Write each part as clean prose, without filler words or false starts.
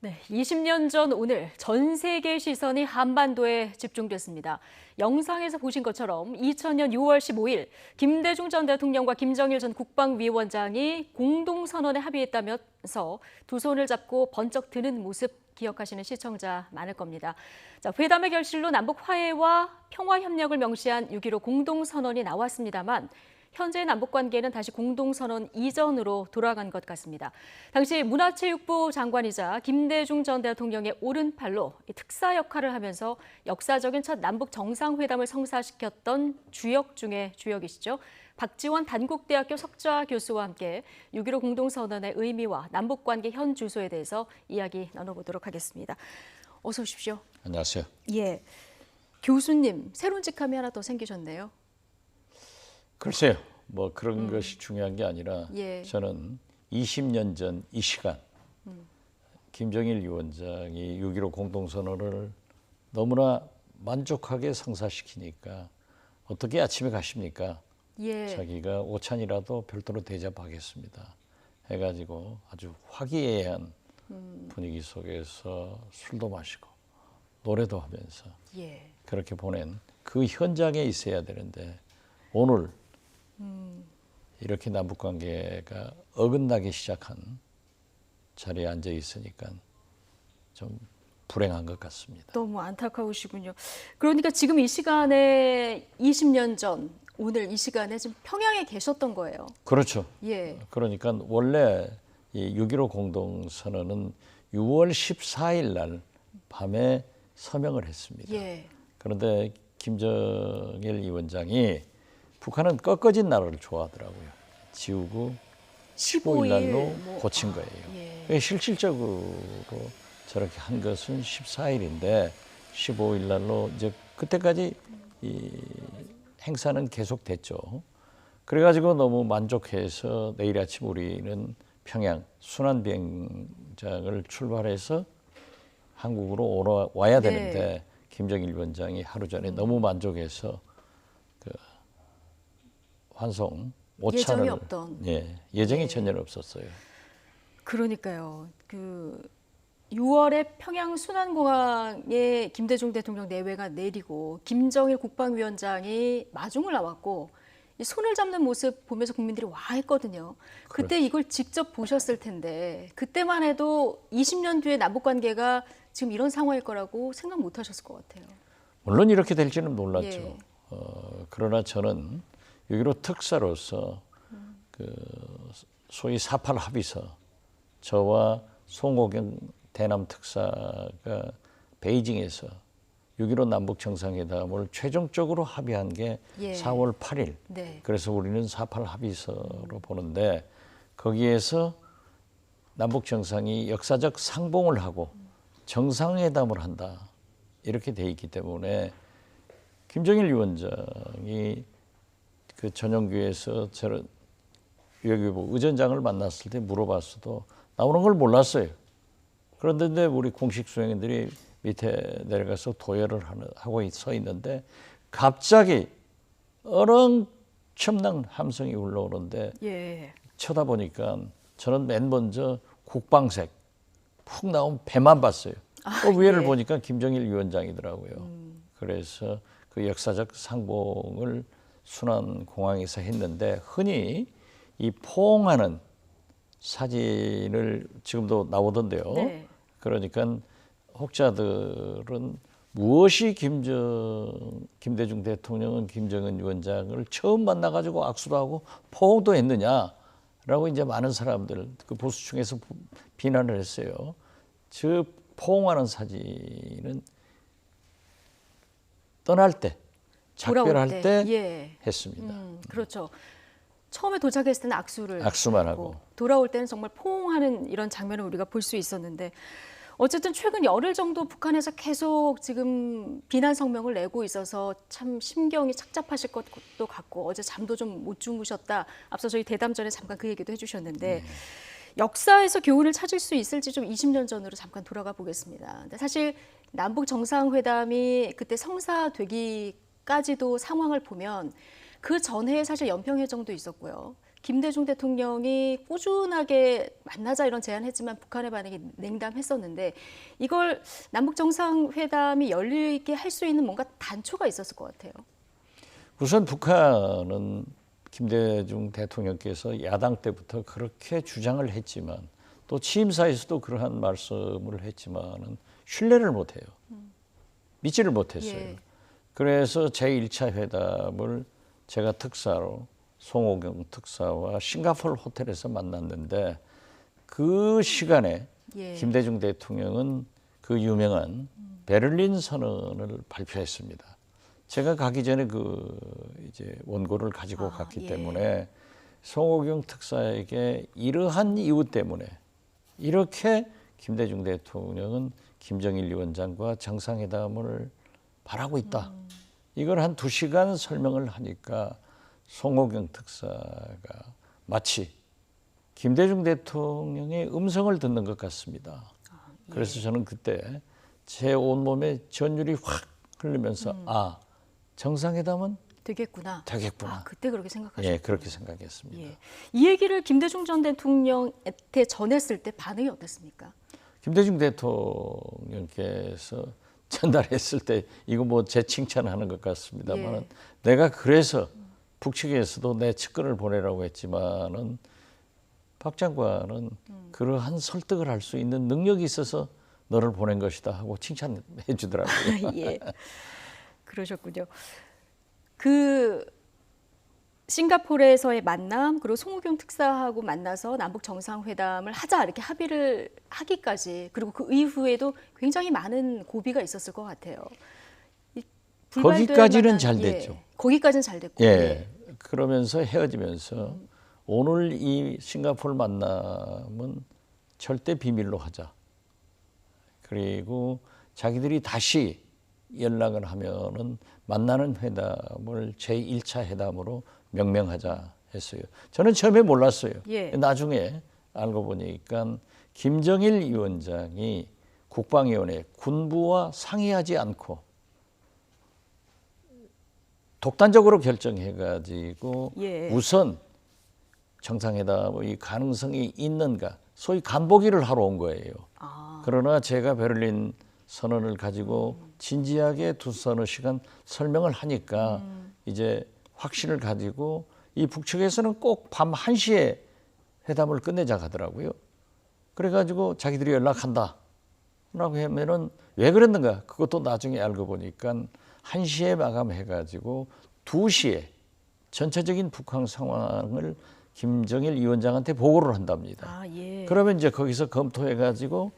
네, 20년 전 오늘 전 세계의 시선이 한반도에 집중됐습니다. 영상에서 보신 것처럼 2000년 6월 15일 김대중 전 대통령과 김정일 전 국방위원장이 공동선언에 합의했다면서 두 손을 잡고 번쩍 드는 모습 기억하시는 시청자 많을 겁니다. 자, 회담의 결실로 남북 화해와 평화 협력을 명시한 6.15 공동선언이 나왔습니다만 현재 남북 관계는 다시 공동선언 이전으로 돌아간 것 같습니다. 당시 문화체육부 장관이자 김대중 전 대통령의 오른팔로 특사 역할을 하면서 역사적인 첫 남북 정상회담을 성사시켰던 주역 중에 주역이시죠. 박지원 단국대학교 석좌 교수와 함께 6.15 공동선언의 의미와 남북 관계 현 주소에 대해서 이야기 나눠보도록 하겠습니다. 어서 오십시오. 안녕하세요. 예, 교수님 새로운 직함이 하나 더 생기셨네요. 글쎄요, 뭐 그런 것이 중요한 게 아니라 예. 저는 20년 전 이 시간 김정일 위원장이 6.15 공동선언을 너무나 만족하게 성사시키니까 어떻게 아침에 가십니까? 예. 자기가 오찬이라도 별도로 대접하겠습니다. 해가지고 아주 화기애애한 분위기 속에서 술도 마시고 노래도 하면서 예. 그렇게 보낸 그 현장에 있어야 되는데 오늘 이렇게 남북관계가 어긋나기 시작한 자리에 앉아 있으니까 좀 불행한 것 같습니다. 너무 안타까우시군요. 그러니까 지금 이 시간에 20년 전 오늘 이 시간에 지금 평양에 계셨던 거예요. 그렇죠. 예. 그러니까 원래 이 6.15 공동선언은 6월 14일 날 밤에 서명을 했습니다. 예. 그런데 김정일 위원장이 북한은 꺾어진 나라를 좋아하더라고요. 지우고 15일 날로 고친 거예요. 예. 실질적으로 저렇게 한 것은 14일인데 15일 날로 이제 그때까지 이 행사는 계속됐죠. 그래가지고 너무 만족해서 내일 아침 우리는 평양 순환비행장을 출발해서 한국으로 와야 되는데 네. 김정일 위원장이 하루 전에 너무 만족해서 그 환송 오찬을 예정이 없던. 예정이 예. 전혀 없었어요. 그러니까요. 그 6월에 평양 순환공항에 김대중 대통령 내외가 내리고 김정일 국방위원장이 마중을 나왔고 이 손을 잡는 모습 보면서 국민들이 와 했거든요. 그때 그렇죠. 이걸 직접 보셨을 텐데 그때만 해도 20년 뒤에 남북 관계가 지금 이런 상황일 거라고 생각 못 하셨을 것 같아요. 물론 이렇게 될지는 몰랐죠. 예. 그러나 저는 6.15 특사로서 그 소위 4.8 합의서 저와 송호경 대남 특사가 베이징에서 6.15 남북 정상회담을 최종적으로 합의한 게 예. 4월 8일. 네. 그래서 우리는 4.8 합의서로 보는데 거기에서 남북 정상이 역사적 상봉을 하고 정상회담을 한다. 이렇게 돼 있기 때문에 김정일 위원장이 그 전용기에서 저런 외교부 의전장을 만났을 때 물어봤어도 나오는 걸 몰랐어요. 그런데 우리 공식 수행인들이 밑에 내려가서 도열을 하고 서 있는데 갑자기 어렁첨난 함성이 울려오는데 예. 쳐다보니까 저는 맨 먼저 국방색 푹 나온 배만 봤어요. 위에를 예. 보니까 김정일 위원장이더라고요. 그래서 그 역사적 상봉을 순환공항에서 했는데 흔히 이 포옹하는 사진을 지금도 나오던데요. 네. 그러니까 혹자들은 무엇이 김대중 대통령은 김정은 위원장을 처음 만나가지고 악수도 하고 포옹도 했느냐라고 이제 많은 사람들 그 보수층에서 비난을 했어요. 저 포옹하는 사진은 떠날 때, 작별할 때 예. 했습니다. 그렇죠. 처음에 도착했을 때는 악수만 하고 돌아올 때는 정말 포옹하는 이런 장면을 우리가 볼 수 있었는데 어쨌든 최근 열흘 정도 북한에서 계속 지금 비난 성명을 내고 있어서 참 심경이 착잡하실 것도 같고 어제 잠도 좀 못 주무셨다. 앞서 저희 대담 전에 잠깐 그 얘기도 해주셨는데 역사에서 교훈을 찾을 수 있을지 좀 20년 전으로 잠깐 돌아가 보겠습니다. 근데 사실 남북 정상회담이 그때 성사되기까지도 상황을 보면 그 전해에 사실 연평해전도 있었고요. 김대중 대통령이 꾸준하게 만나자 이런 제안했지만 북한의 반응이 냉담했었는데 이걸 남북 정상회담이 열리게 할 수 있는 뭔가 단초가 있었을 것 같아요. 우선 북한은 김대중 대통령께서 야당 때부터 그렇게 주장을 했지만 또 취임사에서도 그러한 말씀을 했지만은 신뢰를 못해요. 믿지를 못했어요. 예. 그래서 제1차 회담을 제가 특사로 송호경 특사와 싱가포르 호텔에서 만났는데 그 시간에 예. 김대중 대통령은 그 유명한 베를린 선언을 발표했습니다. 제가 가기 전에 그 이제 원고를 가지고 갔기 예. 때문에 송호경 특사에게 이러한 이유 때문에 이렇게 김대중 대통령은 김정일 위원장과 정상회담을 바라고 있다. 이걸 한 2시간 설명을 하니까 송호경 특사가 마치 김대중 대통령의 음성을 듣는 것 같습니다. 예. 그래서 저는 그때 제 온몸에 전율이 확 흐르면서 아, 정상회담은 되겠구나. 되겠구나. 그때 그렇게 생각하셨군요. 예, 그렇게 생각했습니다. 예. 이 얘기를 김대중 전 대통령한테 전했을 때 반응이 어땠습니까? 김대중 대통령께서 전달했을 때 이거 뭐 제 칭찬하는 것 같습니다만 예. 내가 그래서 북측에서도 내 측근을 보내라고 했지만은 박 장관은 그러한 설득을 할 수 있는 능력이 있어서 너를 보낸 것이다 하고 칭찬해 주더라고요. 예. 그러셨군요. 그 싱가포르에서의 만남 그리고 송호경 특사하고 만나서 남북 정상회담을 하자 이렇게 합의를 하기까지 그리고 그 이후에도 굉장히 많은 고비가 있었을 것 같아요. 거기까지는 잘 됐죠. 거기까지는 잘 됐고. 예. 그러면서 헤어지면서 오늘 이 싱가포르 만남은 절대 비밀로 하자. 그리고 자기들이 다시 연락을 하면은 만나는 회담을 제1차 회담으로 명명하자 했어요. 저는 처음에 몰랐어요. 예. 나중에 알고 보니까 김정일 위원장이 국방위원회 군부와 상의하지 않고 독단적으로 결정해가지고 예. 우선 정상회담의 가능성이 있는가 소위 간보기를 하러 온 거예요. 그러나 제가 베를린 선언을 가지고 진지하게 2~3시간 설명을 하니까 이제 확신을 가지고 이 북측에서는 꼭 밤 1시에 회담을 끝내자 하더라고요. 그래가지고 자기들이 연락한다 라고 하면은 왜 그랬는가 그것도 나중에 알고 보니까 1시에 마감해가지고 2시에 전체적인 북한 상황을 김정일 위원장한테 보고를 한답니다. 예. 그러면 이제 거기서 검토해가지고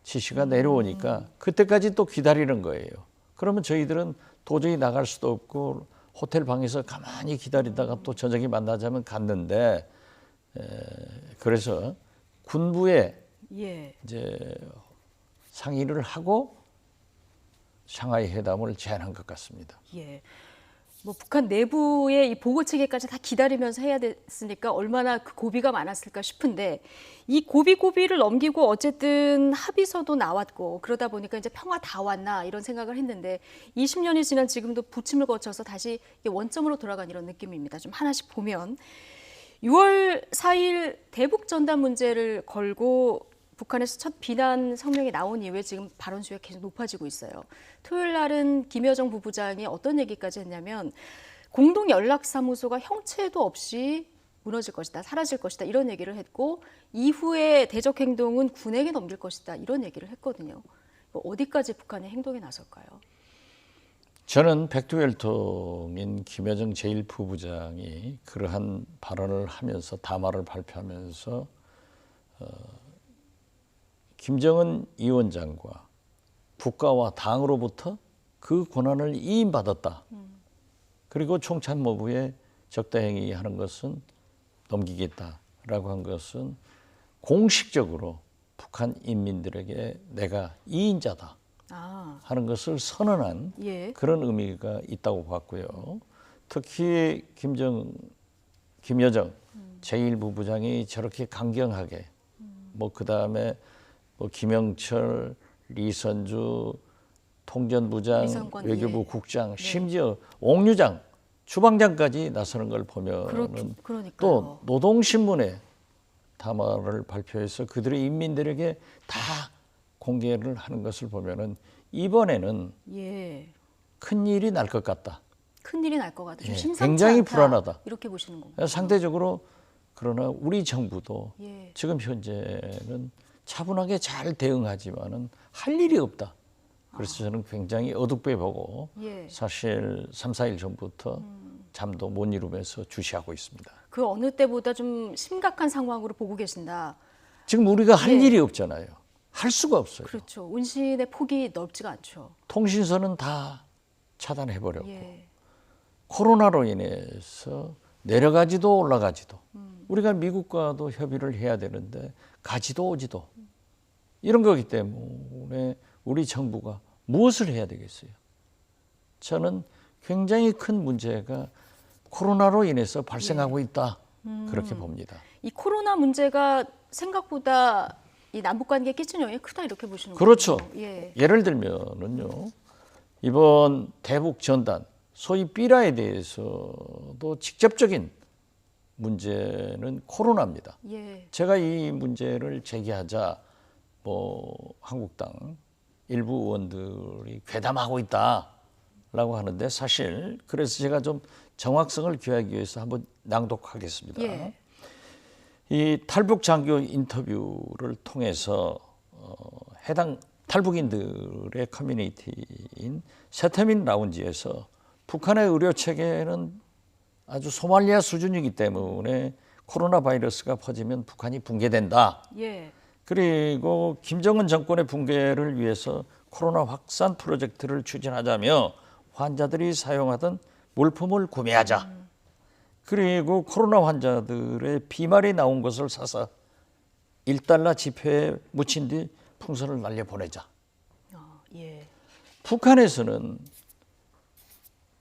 지시가 내려오니까 그때까지 또 기다리는 거예요. 그러면 저희들은 도저히 나갈 수도 없고 호텔 방에서 가만히 기다리다가 또 저녁에 만나자면 갔는데 그래서 군부에 예. 이제 상의를 하고 상하이 회담을 제안한 것 같습니다. 예. 뭐 북한 내부의 이 보고 체계까지 다 기다리면서 해야 됐으니까 얼마나 그 고비가 많았을까 싶은데 이 고비를 넘기고 어쨌든 합의서도 나왔고 그러다 보니까 이제 평화 다 왔나 이런 생각을 했는데 20년이 지난 지금도 부침을 거쳐서 다시 원점으로 돌아간 이런 느낌입니다. 좀 하나씩 보면 6월 4일 대북 전단 문제를 걸고 북한에서 첫 비난 성명이 나온 이후에 지금 발언 수위가 계속 높아지고 있어요. 토요일 날은 김여정 부부장이 어떤 얘기까지 했냐면 공동연락사무소가 형체도 없이 무너질 것이다, 사라질 것이다 이런 얘기를 했고 이후에 대적 행동은 군에게 넘길 것이다 이런 얘기를 했거든요. 어디까지 북한의 행동에 나설까요? 저는 백두혈통인 김여정 제1부부장이 그러한 발언을 하면서 담화를 발표하면서 김정은 위원장과 국가와 당으로부터 그 권한을 이임받았다. 그리고 총참모부에 적대행위하는 것은 넘기겠다라고 한 것은 공식적으로 북한 인민들에게 내가 이인자다 하는 것을 선언한 예. 그런 의미가 있다고 봤고요. 특히 김여정 제1부부장이 저렇게 강경하게 뭐 그다음에 뭐 김영철, 리선주, 통전부장, 리선권, 외교부 예. 국장, 심지어 옥류장 주방장까지 나서는 걸 보면은 그러니까요. 또 노동신문에 담화를 발표해서 그들의 인민들에게 다 공개를 하는 것을 보면은 이번에는 예. 큰 일이 날 것 같다. 큰일이 날 것 같아요. 좀 예, 심상치 굉장히 않다. 불안하다. 이렇게 보시는 건가요? 상대적으로 그러나 우리 정부도 예. 지금 현재는 차분하게 잘 대응하지만은 할 일이 없다. 그래서 저는 굉장히 어둡게 보고 예. 사실 3, 4일 전부터 잠도 못 이루면서 주시하고 있습니다. 그 어느 때보다 좀 심각한 상황으로 보고 계신다. 지금 우리가 할 예. 일이 없잖아요. 할 수가 없어요. 그렇죠. 운신의 폭이 넓지가 않죠. 통신선은 다 차단해버렸고 예. 코로나로 인해서 내려가지도 올라가지도 우리가 미국과도 협의를 해야 되는데 가지도 오지도 이런 거기 때문에 우리 정부가 무엇을 해야 되겠어요? 저는 굉장히 큰 문제가 코로나로 인해서 발생하고 있다 그렇게 봅니다. 이 코로나 문제가 생각보다 이 남북 관계에 끼친 영향이 크다 이렇게 보시는 거죠? 그렇죠. 예. 예를 들면은요 이번 대북 전단 소위 삐라에 대해서도 직접적인 문제는 코로나입니다. 예. 제가 이 문제를 제기하자 뭐 한국당 일부 의원들이 괴담하고 있다라고 하는데 사실 그래서 제가 좀 정확성을 기하기 위해서 한번 낭독하겠습니다. 예. 이 탈북 장교 인터뷰를 통해서 해당 탈북인들의 커뮤니티인 세태민 라운지에서 북한의 의료 체계는 아주 소말리아 수준이기 때문에 코로나 바이러스가 퍼지면 북한이 붕괴된다. 예. 그리고 김정은 정권의 붕괴를 위해서 코로나 확산 프로젝트를 추진하자며 환자들이 사용하던 물품을 구매하자. 그리고 코로나 환자들의 비말이 나온 것을 사서 $1 지폐에 묻힌 뒤 풍선을 날려보내자. 예. 북한에서는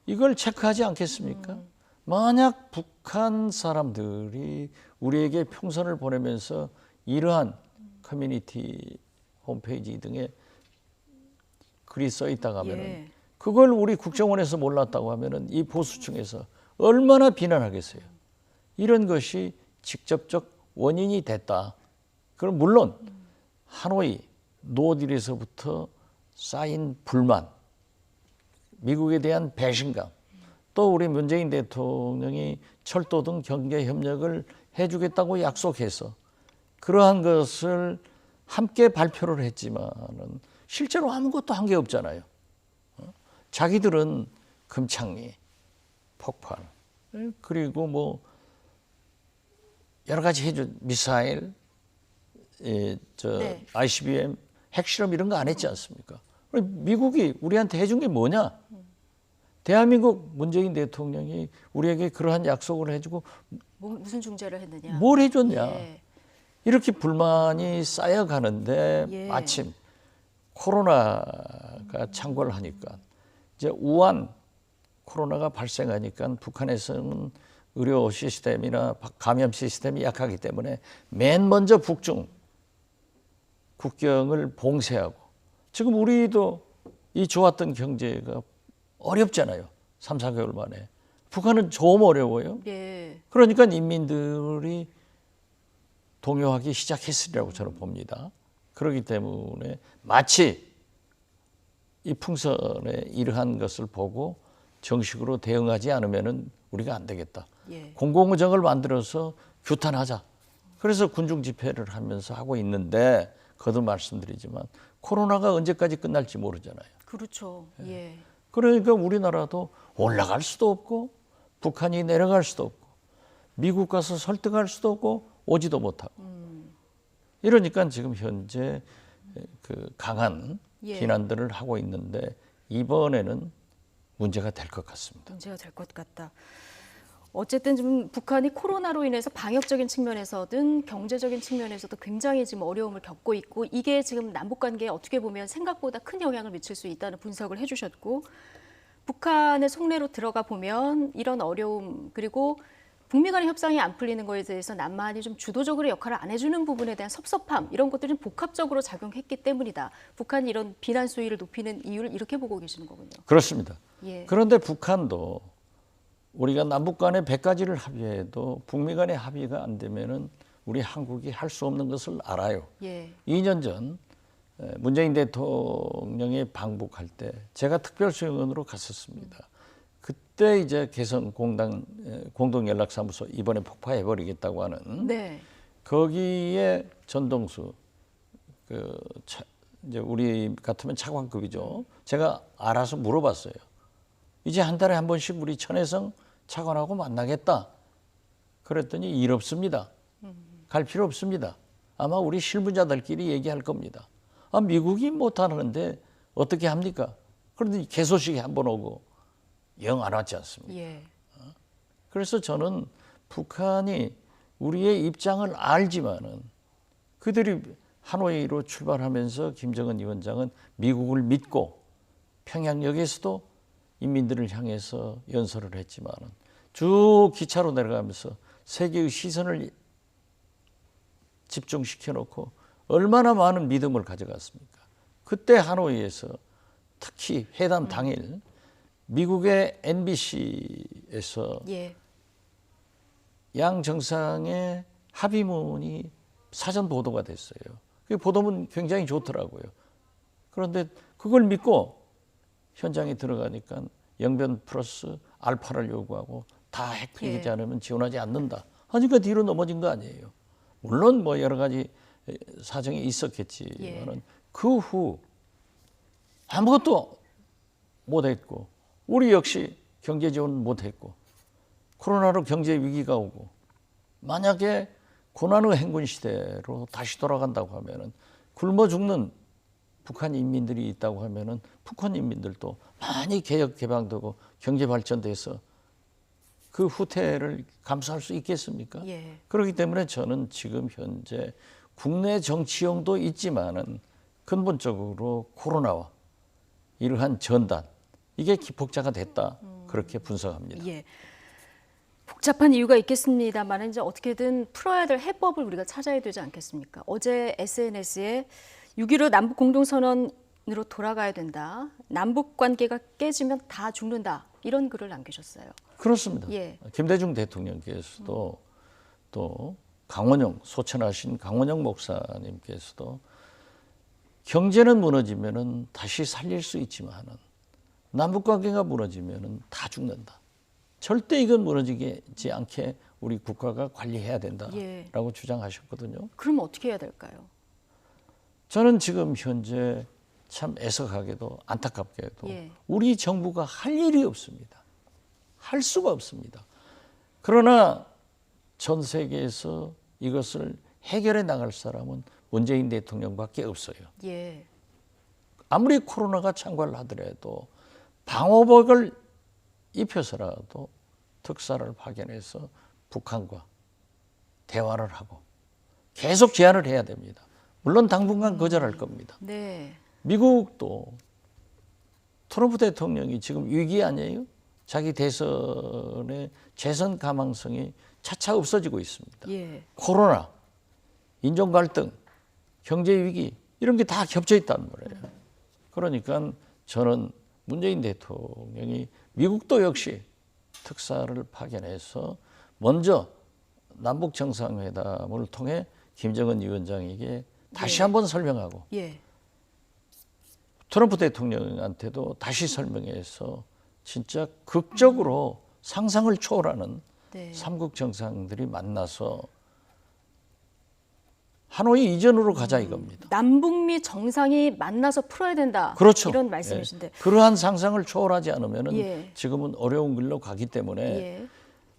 이걸 체크하지 않겠습니까? 만약 북한 사람들이 우리에게 풍선을 보내면서 이러한 커뮤니티 홈페이지 등에 글이 써 있다고 하면 예. 그걸 우리 국정원에서 몰랐다고 하면 이 보수층에서 얼마나 비난하겠어요. 이런 것이 직접적 원인이 됐다. 그럼 물론 하노이 노딜에서부터 쌓인 불만, 미국에 대한 배신감, 또 우리 문재인 대통령이 철도 등 경제 협력을 해주겠다고 약속해서 그러한 것을 함께 발표를 했지만은 실제로 아무것도 한 게 없잖아요. 자기들은 금창리, 폭발, 그리고 뭐 여러 가지 해준 미사일, 네. ICBM 핵실험 이런 거 안 했지 않습니까? 미국이 우리한테 해준 게 뭐냐? 대한민국 문재인 대통령이 우리에게 그러한 약속을 해주고 무슨 중재를 했느냐? 뭘 해줬냐? 예. 이렇게 불만이 쌓여가는데 예. 마침 코로나가 창궐 하니까 이제 우한 코로나가 발생하니까 북한에서는 의료 시스템이나 감염 시스템이 약하기 때문에 맨 먼저 북중 국경을 봉쇄하고 지금 우리도 이 좋았던 경제가 어렵잖아요. 3, 4개월 만에. 북한은 좀 어려워요. 예. 그러니까 인민들이 동요하기 시작했으리라고 저는 봅니다. 그렇기 때문에 마치 이 풍선의 이러한 것을 보고 정식으로 대응하지 않으면 우리가 안 되겠다. 예. 공공의정을 만들어서 규탄하자. 그래서 군중 집회를 하면서 하고 있는데 거듭 말씀드리지만 코로나가 언제까지 끝날지 모르잖아요. 그렇죠. 예. 그러니까 우리나라도 올라갈 수도 없고 북한이 내려갈 수도 없고 미국 가서 설득할 수도 없고 오지도 못하고 이러니까 지금 현재 그 강한 예. 비난들을 하고 있는데 이번에는 문제가 될 것 같습니다. 문제가 될 것 같다. 어쨌든 지금 북한이 코로나로 인해서 방역적인 측면에서든 경제적인 측면에서도 굉장히 지금 어려움을 겪고 있고 이게 지금 남북 관계에 어떻게 보면 생각보다 큰 영향을 미칠 수 있다는 분석을 해주셨고 북한의 속내로 들어가 보면 이런 어려움 그리고 북미 간의 협상이 안 풀리는 거에 대해서 남한이 좀 주도적으로 역할을 안 해주는 부분에 대한 섭섭함 이런 것들이 좀 복합적으로 작용했기 때문이다. 북한이 이런 비난 수위를 높이는 이유를 이렇게 보고 계시는 거군요. 그렇습니다. 예. 그런데 북한도 우리가 남북 간에 100가지를 합의해도 북미 간의 합의가 안 되면은 우리 한국이 할 수 없는 것을 알아요. 예. 2년 전 문재인 대통령이 방북할 때 제가 특별수행원으로 갔었습니다. 그때 이제 개성 공동연락사무소 이번에 폭파해 버리겠다고 하는 네. 거기에 전동수 이제 우리 같으면 차관급이죠. 제가 알아서 물어봤어요. 이제 한 달에 한 번씩 우리 천혜성 차관하고 만나겠다. 그랬더니 일 없습니다. 갈 필요 없습니다. 아마 우리 실무자들끼리 얘기할 겁니다. 아, 미국이 못하는데 어떻게 합니까? 그런데 개소식이 한 번 오고 영 안 왔지 않습니까? 예. 그래서 저는 북한이 우리의 입장을 알지만은 그들이 하노이로 출발하면서 김정은 위원장은 미국을 믿고 평양역에서도 인민들을 향해서 연설을 했지만은 쭉 기차로 내려가면서 세계의 시선을 집중시켜 놓고 얼마나 많은 믿음을 가져갔습니까? 그때 하노이에서 특히 회담 당일 미국의 NBC에서 예. 양 정상의 합의문이 사전 보도가 됐어요. 그 보도문 굉장히 좋더라고요. 그런데 그걸 믿고 현장에 들어가니까 영변 플러스 알파를 요구하고 다 핵 폐기하지 않으면 지원하지 않는다. 하니까 뒤로 넘어진 거 아니에요. 물론 뭐 여러 가지 사정이 있었겠지만은 그 후 아무것도 못했고 우리 역시 경제 지원 못했고 코로나로 경제 위기가 오고 만약에 고난의 행군 시대로 다시 돌아간다고 하면은 굶어 죽는 북한 인민들이 있다고 하면은 북한 인민들도 많이 개혁 개방되고 경제 발전돼서 그 후퇴를 감수할 수 있겠습니까? 예. 그렇기 때문에 저는 지금 현재 국내 정치용도 있지만은 근본적으로 코로나와 이러한 전단 이게 기폭자가 됐다 그렇게 분석합니다. 예. 복잡한 이유가 있겠습니다만 이제 어떻게든 풀어야 될 해법을 우리가 찾아야 되지 않겠습니까? 어제 SNS에 6.15 남북 공동선언으로 돌아가야 된다. 남북 관계가 깨지면 다 죽는다. 이런 글을 남기셨어요. 그렇습니다. 예. 김대중 대통령께서도 또 강원영 소천하신 강원영 목사님께서도 경제는 무너지면은 다시 살릴 수 있지만은 남북 관계가 무너지면은 다 죽는다. 절대 이건 무너지지 않게 우리 국가가 관리해야 된다라고 주장하셨거든요. 그럼 어떻게 해야 될까요? 저는 지금 현재 참 애석하게도 안타깝게도 우리 정부가 할 일이 없습니다. 할 수가 없습니다. 그러나 전 세계에서 이것을 해결해 나갈 사람은 문재인 대통령밖에 없어요. 예. 아무리 코로나가 창궐을 하더라도 방호복을 입혀서라도 특사를 파견해서 북한과 대화를 하고 계속 제안을 해야 됩니다. 물론 당분간 거절할 겁니다. 네. 미국도 트럼프 대통령이 지금 위기 아니에요? 자기 대선의 재선 가망성이 차차 없어지고 있습니다. 예. 코로나, 인종 갈등, 경제 위기 이런 게 다 겹쳐 있단 말이에요. 그러니까 저는 문재인 대통령이 미국도 역시 특사를 파견해서 먼저 남북 정상회담을 통해 김정은 위원장에게 다시 한번 설명하고 트럼프 대통령한테도 다시 설명해서 진짜 극적으로 상상을 초월하는 삼국 정상들이 만나서 하노이 이전으로 가자 이겁니다. 남북미 정상이 만나서 풀어야 된다. 그렇죠. 이런 말씀이신데. 그러한 상상을 초월하지 않으면은 지금은 어려운 길로 가기 때문에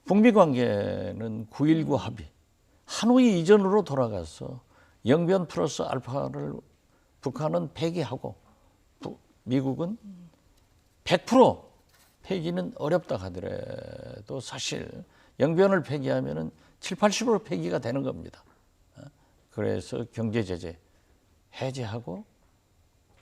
북미 관계는 9.19 합의, 하노이 이전으로 돌아가서 영변 플러스 알파를 북한은 폐기하고 미국은 100% 폐기는 어렵다 하더라도 사실 영변을 폐기하면은 7, 80% 폐기가 되는 겁니다. 그래서 경제 제재 해제하고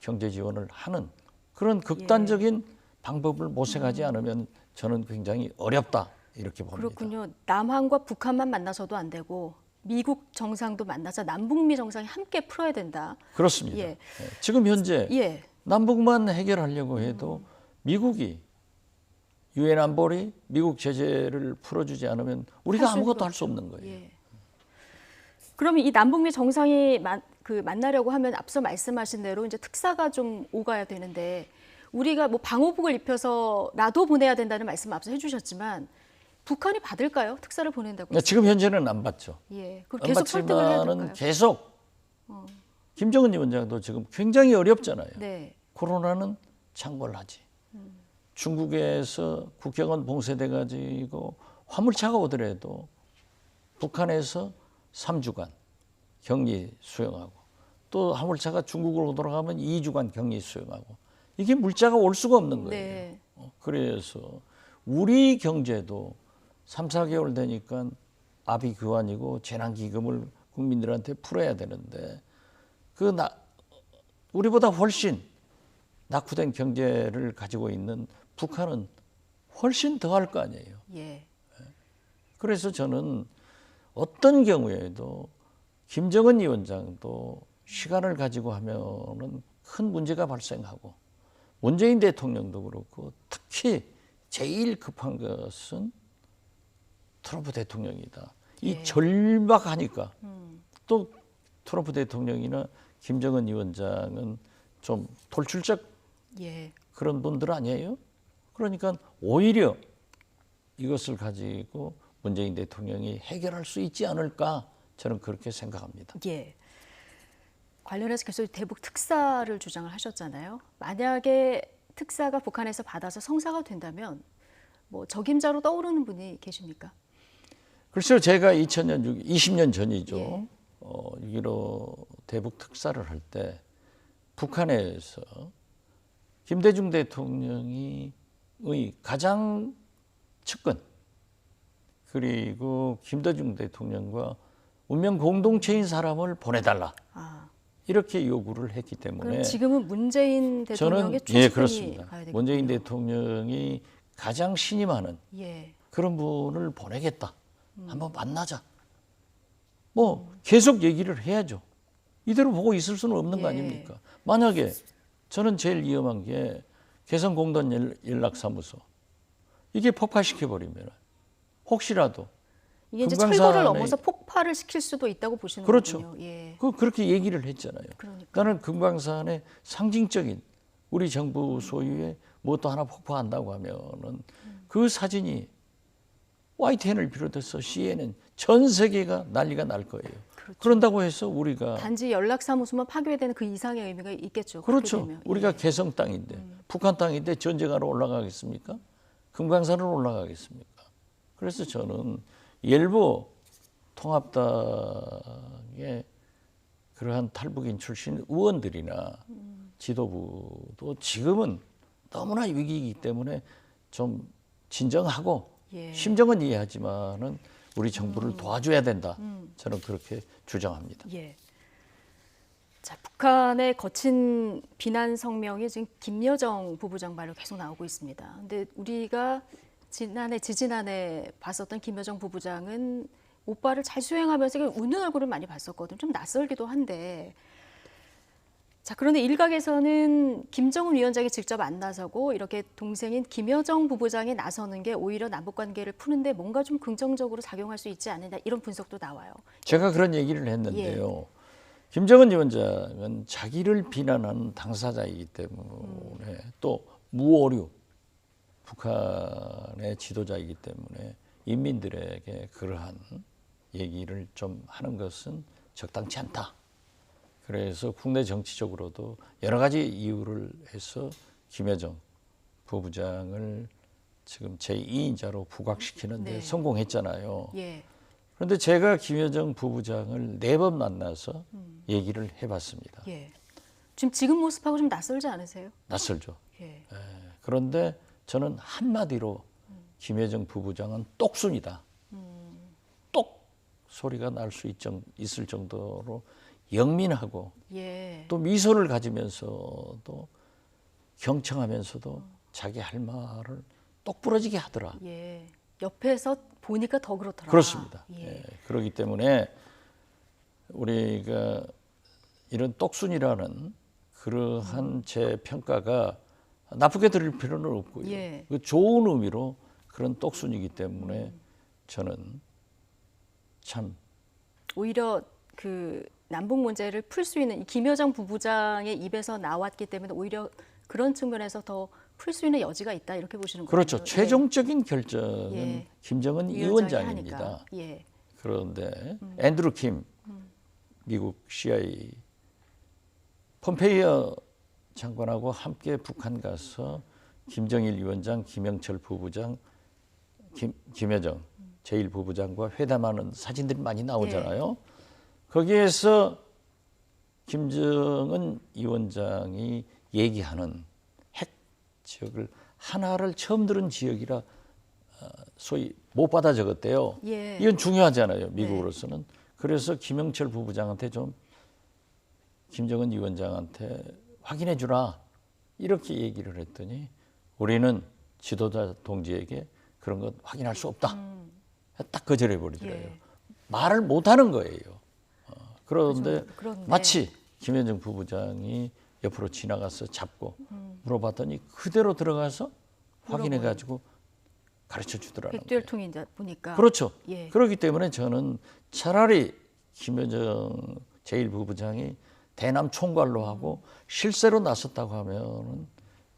경제 지원을 하는 그런 극단적인 방법을 모색하지 않으면 저는 굉장히 어렵다 이렇게 봅니다. 그렇군요. 남한과 북한만 만나서도 안 되고 미국 정상도 만나서 남북미 정상이 함께 풀어야 된다. 그렇습니다. 지금 현재 남북만 해결하려고 해도 미국이 유엔 안보리 미국 제재를 풀어주지 않으면 우리가 아무것도 할 수 없는 거예요. 예. 그러면 이 남북미 정상이 만나려고 하면 앞서 말씀하신 대로 이제 특사가 좀 오가야 되는데 우리가 뭐 방호복을 입혀서라도 보내야 된다는 말씀 앞서 해주셨지만 북한이 받을까요? 특사를 보낸다고? 지금 현재는 안 받죠. 예. 안 계속 설득을 해야 받지만은 될까요? 계속 김정은 위원장도 지금 굉장히 어렵잖아요. 네. 코로나는 창궐하지. 중국에서 국경은 봉쇄돼 가지고 화물차가 오더라도 북한에서 3주간 격리 수용하고 또 화물차가 중국으로 돌아가면 2주간 격리 수용하고 이게 물자가 올 수가 없는 거예요. 네. 그래서 우리 경제도 3, 4개월 되니까 아비 교환이고 재난기금을 국민들한테 풀어야 되는데 우리보다 훨씬 낙후된 경제를 가지고 있는 북한은 훨씬 더 할 거 아니에요. 예. 그래서 저는 어떤 경우에도 김정은 위원장도 시간을 가지고 하면은 큰 문제가 발생하고 문재인 대통령도 그렇고 특히 제일 급한 것은 트럼프 대통령이다. 이 예. 절박하니까 또 트럼프 대통령이나 김정은 위원장은 좀 돌출적 예. 그런 분들 아니에요? 그러니까 오히려 이것을 가지고 문재인 대통령이 해결할 수 있지 않을까 저는 그렇게 생각합니다. 예. 관련해서 계속 대북 특사를 주장을 하셨잖아요. 만약에 특사가 북한에서 받아서 성사가 된다면 뭐 적임자로 떠오르는 분이 계십니까? 글쎄요, 제가 20년 전이죠. 예. 6.15 대북 특사를 할 때 북한에서 김대중 대통령이 가장 측근 그리고 김대중 대통령과 운명 공동체인 사람을 보내달라 이렇게 요구를 했기 때문에 그럼 지금은 문재인 대통령의 저는 최측근이 가야 되겠군요. 문재인 대통령이 가장 신임하는 예. 그런 분을 보내겠다. 한번 만나자. 뭐 계속 얘기를 해야죠. 이대로 보고 있을 수는 없는 거 예. 아닙니까? 만약에 저는 제일 위험한 게 개성공단 연락사무소 이게 폭파시켜 버리면 혹시라도 이게 이제 금강산에- 철거를 넘어서 폭발을 시킬 수도 있다고 보시는 그렇죠. 거군요. 예. 그렇게 얘기를 했잖아요. 그러니까. 나는 금강산의 상징적인 우리 정부 소유의 무엇도 하나 폭파한다고 하면은 그 사진이 YTN을 비롯해서 CNN 전 세계가 난리가 날 거예요. 그렇죠. 그런다고 해서 우리가 단지 연락사무소만 파괴되는 그 이상의 의미가 있겠죠. 그렇게 그렇죠. 되면. 우리가 예. 개성 땅인데 북한 땅인데 전쟁하러 올라가겠습니까? 금강산을 올라가겠습니까? 그래서 저는 일부 통합당의 그러한 탈북인 출신 의원들이나 지도부도 지금은 너무나 위기이기 때문에 좀 진정하고 예. 심정은 이해하지만은 우리 정부를 도와줘야 된다. 저는 그렇게 주장합니다. 예. 자, 북한의 거친 비난 성명이 지금 김여정 부부장 말로 계속 나오고 있습니다. 근데 우리가 지지난해 봤었던 김여정 부부장은 오빠를 잘 수행하면서 웃는 얼굴을 많이 봤었거든요. 좀 낯설기도 한데. 자, 그런데 일각에서는 김정은 위원장이 직접 안 나서고 이렇게 동생인 김여정 부부장이 나서는 게 오히려 남북 관계를 푸는데 뭔가 좀 긍정적으로 작용할 수 있지 않느냐 이런 분석도 나와요. 제가 그런 얘기를 했는데요. 김정은 위원장은 자기를 비난하는 당사자이기 때문에 또 무오류 북한의 지도자이기 때문에 인민들에게 그러한 얘기를 좀 하는 것은 적당치 않다. 그래서 국내 정치적으로도 여러 가지 이유를 해서 김여정 부부장을 지금 제2인자로 부각시키는 데 네. 성공했잖아요. 예. 그런데 제가 김여정 부부장을 4번 만나서 얘기를 해봤습니다. 예. 지금 모습하고 좀 낯설지 않으세요? 낯설죠. 예. 그런데 저는 한마디로 김여정 부부장은 똑순이다. 똑 소리가 날 수 있을 정도로 영민하고 예. 또 미소를 가지면서도 경청하면서도 자기 할 말을 똑부러지게 하더라. 예. 옆에서 보니까 더 그렇더라. 그렇습니다. 예. 예, 그렇기 때문에 우리가 이런 똑순이라는 그러한 제 평가가 나쁘게 들을 필요는 없고요. 예. 그 좋은 의미로 그런 똑순이기 때문에 저는 참 오히려 그 남북 문제를 풀 수 있는 이 김여정 부부장의 입에서 나왔기 때문에 오히려 그런 측면에서 더 풀 수 있는 여지가 있다 이렇게 보시는 거죠. 그렇죠. 최종적인 결정은 예. 김정은 위원장이 위원장입니다. 하니까. 예. 그런데 앤드루 킴 미국 CIA 폼페이오 장관하고 함께 북한 가서 김정일 위원장, 김영철 부부장, 김여정 제1부부장과 회담하는 사진들이 많이 나오잖아요. 거기에서 김정은 위원장이 얘기하는 핵 지역을 하나를 처음 들은 지역이라 소위 못 받아 적었대요. 예. 이건 중요하잖아요. 미국으로서는. 그래서 김영철 부부장한테 좀 김정은 위원장한테 확인해 주라 이렇게 얘기를 했더니 우리는 지도자 동지에게 그런 것 확인할 수 없다. 딱 거절해 버리더래요. 예. 말을 못 하는 거예요. 그런데 그런데. 마치 김여정 부부장이 옆으로 지나가서 잡고 물어봤더니 그대로 들어가서 확인해 가지고 가르쳐 주더라는 거예요. 백두혈통이 이제 보니까. 그렇죠. 예. 그렇기 때문에 저는 차라리 김여정 제1부부장이 대남 총괄로 하고 실세로 나섰다고 하면은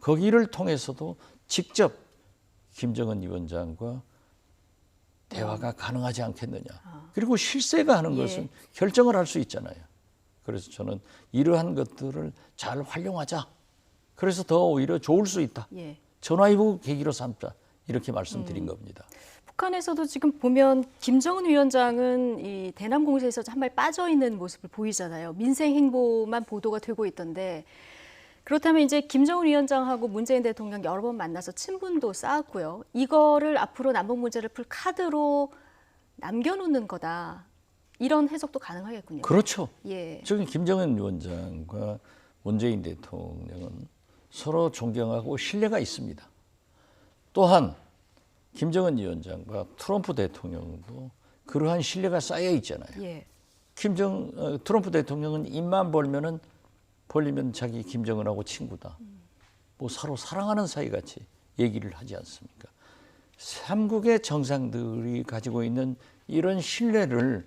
거기를 통해서도 직접 김정은 위원장과 대화가 가능하지 않겠느냐. 그리고 실세가 하는 예. 것은 결정을 할 수 있잖아요. 그래서 저는 이러한 것들을 잘 활용하자. 그래서 더 오히려 좋을 수 있다. 예. 전화위복 계기로 삼자. 이렇게 말씀드린 겁니다. 북한에서도 지금 보면 김정은 위원장은 이 대남 공세에서 한 발 빠져 있는 모습을 보이잖아요. 민생 행보만 보도가 되고 있던데 그렇다면 이제 김정은 위원장하고 문재인 대통령 여러 번 만나서 친분도 쌓았고요. 이거를 앞으로 남북 문제를 풀 카드로 남겨놓는 거다. 이런 해석도 가능하겠군요. 그렇죠. 예. 지금 김정은 위원장과 문재인 대통령은 서로 존경하고 신뢰가 있습니다. 또한 김정은 위원장과 트럼프 대통령도 그러한 신뢰가 쌓여 있잖아요. 예. 트럼프 대통령은 입만 벌리면 자기 김정은하고 친구다. 뭐 서로 사랑하는 사이 같이 얘기를 하지 않습니까? 삼국의 정상들이 가지고 있는 이런 신뢰를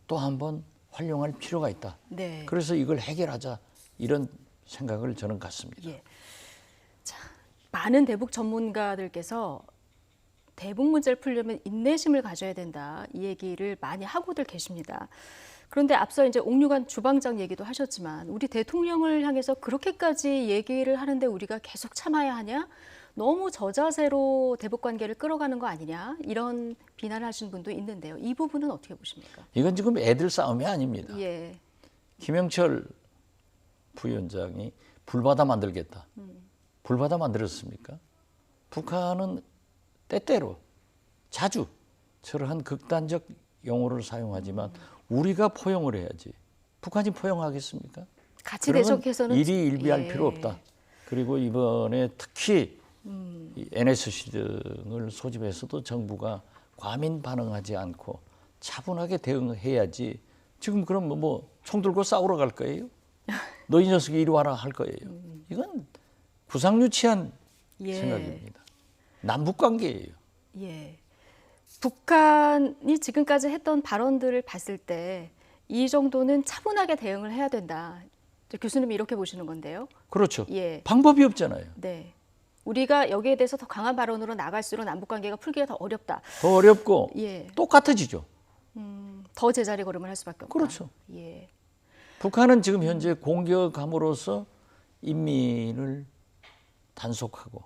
또 한번 활용할 필요가 있다. 네. 그래서 이걸 해결하자 이런 생각을 저는 갖습니다. 예. 자, 많은 대북 전문가들께서 대북 문제를 풀려면 인내심을 가져야 된다. 이 얘기를 많이 하고들 계십니다. 그런데 앞서 이제 옥류관 주방장 얘기도 하셨지만 우리 대통령을 향해서 그렇게까지 얘기를 하는데 우리가 계속 참아야 하냐? 너무 저자세로 대북 관계를 끌어가는 거 아니냐? 이런 비난을 하시는 분도 있는데요. 이 부분은 어떻게 보십니까? 이건 지금 애들 싸움이 아닙니다. 예. 김영철 부위원장이 불바다 만들겠다. 불바다 만들었습니까? 북한은 때때로 자주 저러한 극단적 용어를 사용하지만 우리가 포용을 해야지. 북한이 포용하겠습니까? 같이 그러면 대적해서는 일이 일비할 예. 필요 없다. 그리고 이번에 특히 이 NSC 등을 소집해서도 정부가 과민 반응하지 않고 차분하게 대응해야지. 지금 그럼 뭐 총 들고 싸우러 갈 거예요? 너희 녀석이 이리 와라 할 거예요. 이건 구상유치한 예. 생각입니다. 남북 관계예요. 예. 북한이 지금까지 했던 발언들을 봤을 때 이 정도는 차분하게 대응을 해야 된다. 교수님이 이렇게 보시는 건데요. 그렇죠. 예. 방법이 없잖아요. 네. 우리가 여기에 대해서 더 강한 발언으로 나갈수록 남북 관계가 풀기가 더 어렵다. 더 어렵고 예. 똑같아지죠. 더 제자리 걸음을 할 수밖에 없다. 그렇죠. 예. 북한은 지금 현재 공격함으로써 인민을 단속하고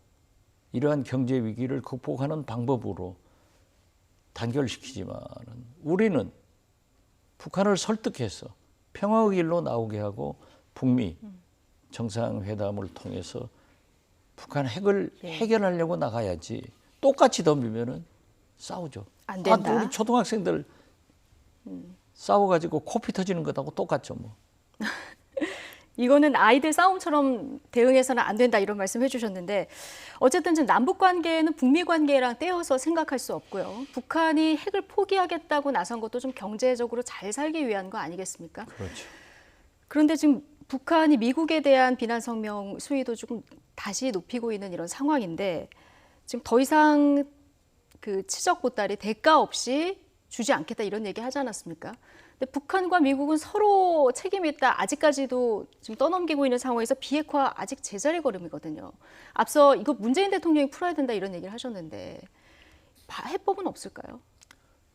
이러한 경제 위기를 극복하는 방법으로 단결시키지만 우리는 북한을 설득해서 평화의 길로 나오게 하고 북미 정상회담을 통해서 북한 핵을 해결하려고 나가야지. 똑같이 덤비면은 싸우죠. 안 된다. 우리 초등학생들 싸워가지고 코피 터지는 것하고 똑같죠, 뭐. 이거는 아이들 싸움처럼 대응해서는 안 된다 이런 말씀 해주셨는데 어쨌든 지금 남북 관계는 북미 관계랑 떼어서 생각할 수 없고요. 북한이 핵을 포기하겠다고 나선 것도 좀 경제적으로 잘 살기 위한 거 아니겠습니까? 그렇죠. 그런데 지금 북한이 미국에 대한 비난 성명 수위도 조금 다시 높이고 있는 이런 상황인데 지금 더 이상 그 치적 보따리 대가 없이 주지 않겠다 이런 얘기 하지 않았습니까? 근데 북한과 미국은 서로 책임이 있다 아직까지도 지금 떠넘기고 있는 상황에서 비핵화 아직 제자리 걸음이거든요. 앞서 이거 문재인 대통령이 풀어야 된다 이런 얘기를 하셨는데 해법은 없을까요?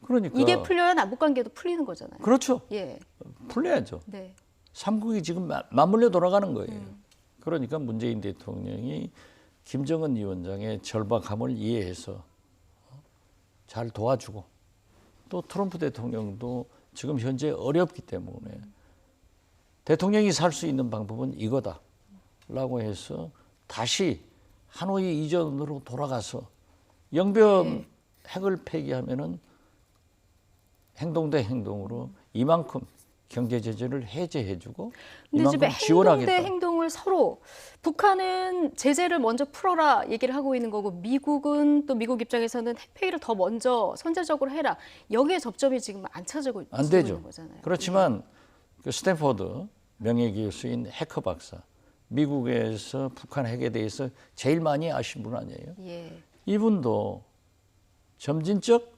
그러니까 이게 풀려야 남북 관계도 풀리는 거잖아요. 그렇죠. 예. 풀려야죠. 네. 삼국이 지금 맞물려 돌아가는 거예요. 그러니까 문재인 대통령이 김정은 위원장의 절박함을 이해해서 잘 도와주고 또 트럼프 대통령도 지금 현재 어렵기 때문에 대통령이 살 수 있는 방법은 이거다라고 해서 다시 하노이 이전으로 돌아가서 영변 핵을 폐기하면은 행동 대 행동으로 이만큼 경제 제재를 해제해주고 근데 이만큼 지금 행동 지원하겠다. 대 행동을 서로 북한은 제재를 먼저 풀어라 얘기를 하고 있는 거고 미국은 또 미국 입장에서는 핵폐기를 더 먼저 선제적으로 해라. 여기에 접점이 지금 안 찾아지고 안 되죠. 있는 거잖아요. 그렇지만 그 스탠퍼드 명예교수인 해커 박사, 미국에서 북한 핵에 대해서 제일 많이 아신 분 아니에요? 예. 이분도 점진적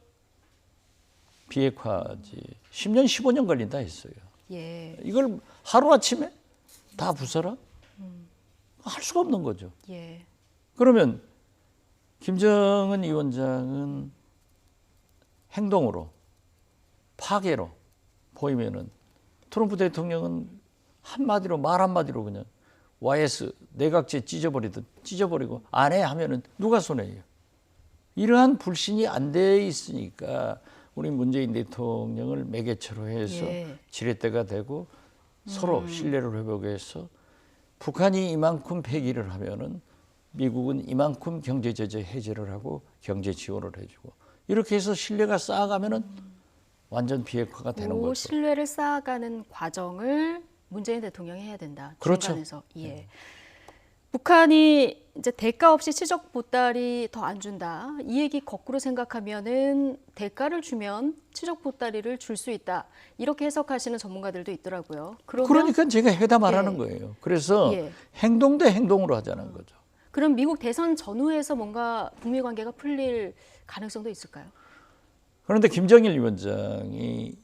비핵화지 10년, 15년 걸린다 했어요. 예. 이걸 하루아침에 다 부숴라? 할 수가 없는 거죠. 예. 그러면 김정은 위원장은 행동으로 파괴로 보이면은 트럼프 대통령은 한마디로 말 한마디로 그냥 YS 내각제 찢어버리고 안 해 하면은 누가 손해예요? 이러한 불신이 안 돼 있으니까 우리 문재인 대통령을 매개체로 해서 예. 지렛대가 되고 서로 신뢰를 회복해서 북한이 이만큼 폐기를 하면은 미국은 이만큼 경제 제재 해제를 하고 경제 지원을 해주고 이렇게 해서 신뢰가 쌓아가면은 완전 비핵화가 되는 그 거죠. 신뢰를 쌓아가는 과정을 문재인 대통령이 해야 된다. 그렇죠. 중간에서. 예. 북한이 이제 대가 없이 치적 보따리 더 안 준다. 이 얘기 거꾸로 생각하면은 대가를 주면 치적 보따리를 줄 수 있다. 이렇게 해석하시는 전문가들도 있더라고요. 그러니까 제가 회담하라는 예. 거예요. 그래서 예. 행동 대 행동으로 하자는 거죠. 그럼 미국 대선 전후에서 뭔가 북미 관계가 풀릴 가능성도 있을까요? 그런데 김정일 위원장이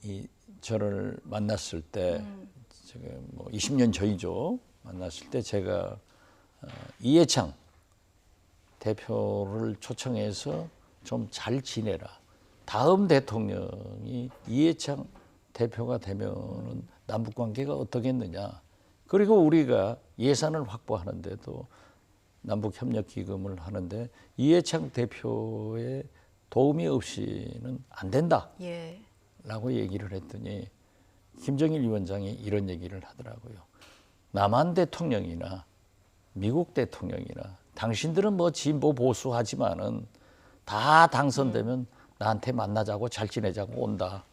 저를 만났을 때 지금 뭐 20년 전이죠. 만났을 때 제가 이해창 대표를 초청해서 좀 잘 지내라. 다음 대통령이 이해창 대표가 되면은 남북 관계가 어떻겠느냐. 그리고 우리가 예산을 확보하는데도 남북 협력 기금을 하는데 이해창 대표의 도움이 없이는 안 된다. 예. 라고 얘기를 했더니 김정일 위원장이 이런 얘기를 하더라고요. 남한 대통령이나 미국 대통령이나 당신들은 뭐 진보 보수하지만은 다 당선되면 나한테 만나자고 잘 지내자고 온다.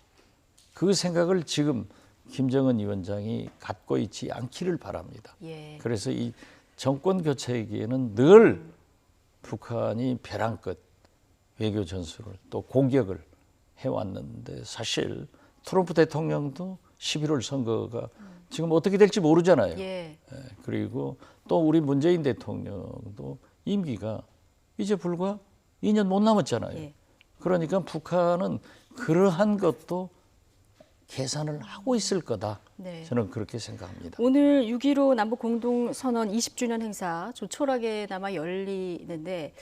그 생각을 지금 김정은 위원장이 갖고 있지 않기를 바랍니다. 예. 그래서 이 정권 교체기에는 늘 북한이 벼랑 끝 외교 전술을 또 공격을 해왔는데 사실 트럼프 대통령도 11월 선거가 지금 어떻게 될지 모르잖아요. 예. 그리고 또 우리 문재인 대통령도 임기가 이제 불과 2년 못 남았잖아요. 예. 그러니까 북한은 그러한 것도 계산을 하고 있을 거다. 네. 저는 그렇게 생각합니다. 오늘 6.15 남북 공동선언 20주년 행사 조촐하게나마 열리는데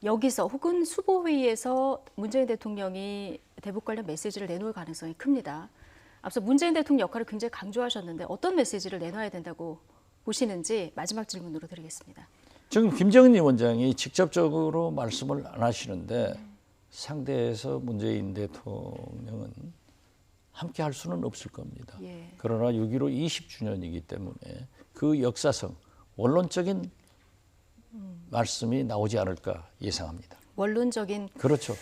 여기서 혹은 수보회의에서 문재인 대통령이 대북 관련 메시지를 내놓을 가능성이 큽니다. 앞서 문재인 대통령 역할을 굉장히 강조하셨는데 어떤 메시지를 내놔야 된다고 보시는지 마지막 질문으로 드리겠습니다. 지금 김정은 위원장이 직접적으로 말씀을 안 하시는데 상대에서 문재인 대통령은 함께 할 수는 없을 겁니다. 예. 그러나 6.15 20주년이기 때문에 그 역사성, 원론적인 말씀이 나오지 않을까 예상합니다. 원론적인 그렇죠.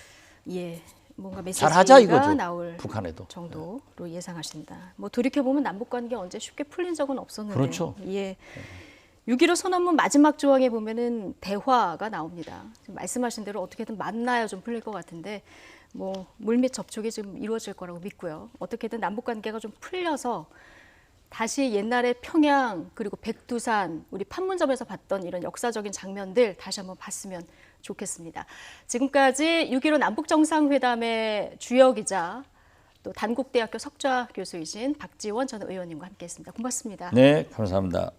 예 뭔가 잘하자 메시지가 이거죠. 나올 북한에도. 정도로 예상하신다. 뭐 돌이켜 보면 남북 관계 언제 쉽게 풀린 적은 없었는데. 그렇죠. 예. 6.15 선언문 마지막 조항에 보면은 대화가 나옵니다. 지금 말씀하신 대로 어떻게든 만나야 좀 풀릴 것 같은데 뭐 물밑 접촉이 좀 이루어질 거라고 믿고요. 어떻게든 남북 관계가 좀 풀려서 다시 옛날에 평양 그리고 백두산 우리 판문점에서 봤던 이런 역사적인 장면들 다시 한번 봤으면 좋겠습니다. 지금까지 6.15 남북정상회담의 주역이자 또 단국대학교 석좌 교수이신 박지원 전 의원님과 함께했습니다. 고맙습니다. 네, 감사합니다.